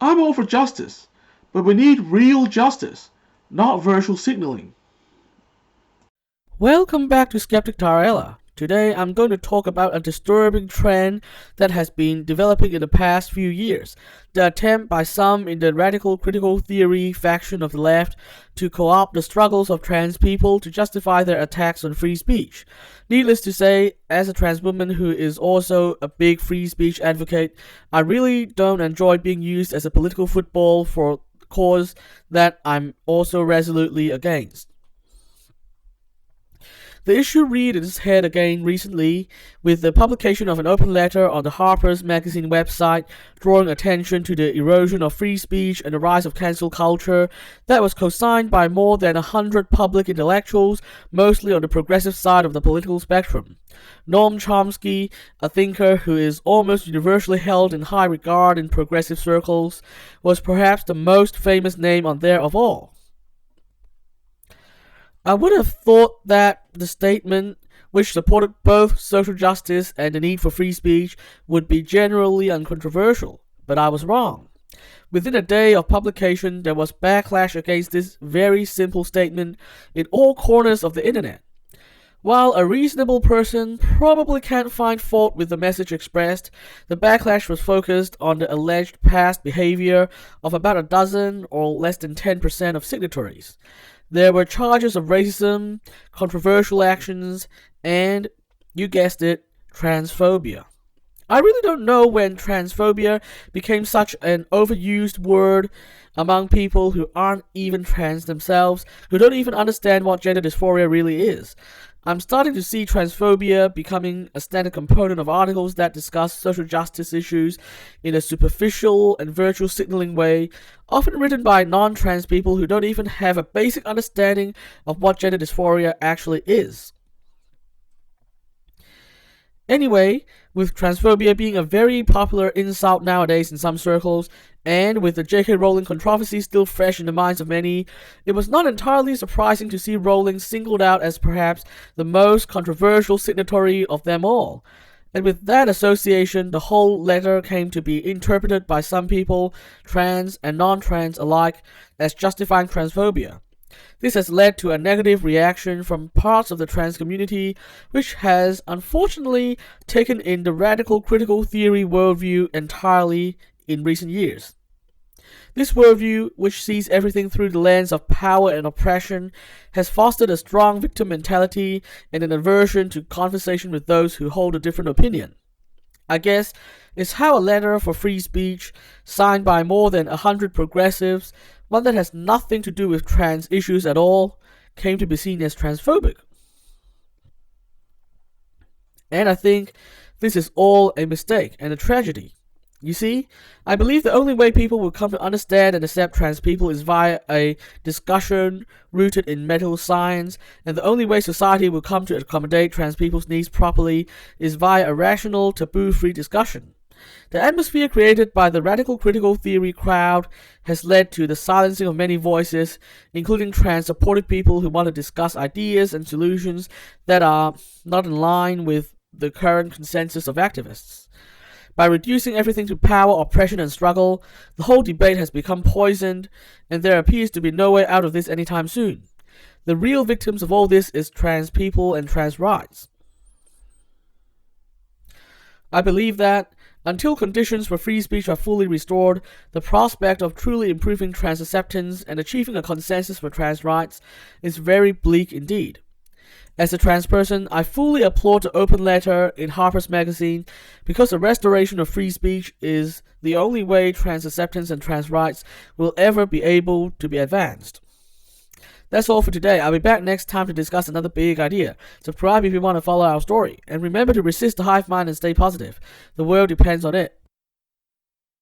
I'm all for justice, but we need real justice, not virtual signaling. Welcome back to Skeptic TaraElla. Today I'm going to talk about a disturbing trend that has been developing in the past few years. The attempt by some in the radical critical theory faction of the left to co-opt the struggles of trans people to justify their attacks on free speech. Needless to say, as a trans woman who is also a big free speech advocate, I really don't enjoy being used as a political football for a cause that I'm also resolutely against. The issue reared its head again recently with the publication of an open letter on the Harper's Magazine website drawing attention to the erosion of free speech and the rise of cancel culture that was co-signed by more than 100 public intellectuals, mostly on the progressive side of the political spectrum. Noam Chomsky, a thinker who is almost universally held in high regard in progressive circles, was perhaps the most famous name on there of all. I would have thought that the statement, which supported both social justice and the need for free speech, would be generally uncontroversial, but I was wrong. Within a day of publication, there was backlash against this very simple statement in all corners of the internet. While a reasonable person probably can't find fault with the message expressed, the backlash was focused on the alleged past behavior of about a dozen or less than 10% of signatories. There were charges of racism, controversial actions, and, you guessed it, transphobia. I really don't know when transphobia became such an overused word among people who aren't even trans themselves, who don't even understand what gender dysphoria really is. I'm starting to see transphobia becoming a standard component of articles that discuss social justice issues in a superficial and virtual signaling way, often written by non-trans people who don't even have a basic understanding of what gender dysphoria actually is. Anyway, with transphobia being a very popular insult nowadays in some circles, and with the J.K. Rowling controversy still fresh in the minds of many, it was not entirely surprising to see Rowling singled out as perhaps the most controversial signatory of them all. And with that association, the whole letter came to be interpreted by some people, trans and non-trans alike, as justifying transphobia. This has led to a negative reaction from parts of the trans community, which has unfortunately taken in the radical critical theory worldview entirely in recent years. This worldview, which sees everything through the lens of power and oppression, has fostered a strong victim mentality and an aversion to conversation with those who hold a different opinion. I guess it's how a letter for free speech, signed by more than 100 progressives, one that has nothing to do with trans issues at all, came to be seen as transphobic. And I think this is all a mistake and a tragedy. You see, I believe the only way people will come to understand and accept trans people is via a discussion rooted in medical science, and the only way society will come to accommodate trans people's needs properly is via a rational, taboo-free discussion. The atmosphere created by the radical critical theory crowd has led to the silencing of many voices, including trans-supported people who want to discuss ideas and solutions that are not in line with the current consensus of activists. By reducing everything to power, oppression, and struggle, the whole debate has become poisoned, and there appears to be no way out of this anytime soon. The real victims of all this is trans people and trans rights. I believe that, until conditions for free speech are fully restored, the prospect of truly improving trans acceptance and achieving a consensus for trans rights is very bleak indeed. As a trans person, I fully applaud the open letter in Harper's Magazine because the restoration of free speech is the only way trans acceptance and trans rights will ever be able to be advanced. That's all for today. I'll be back next time to discuss another big idea. Subscribe if you want to follow our story. And remember to resist the hive mind and stay positive. The world depends on it.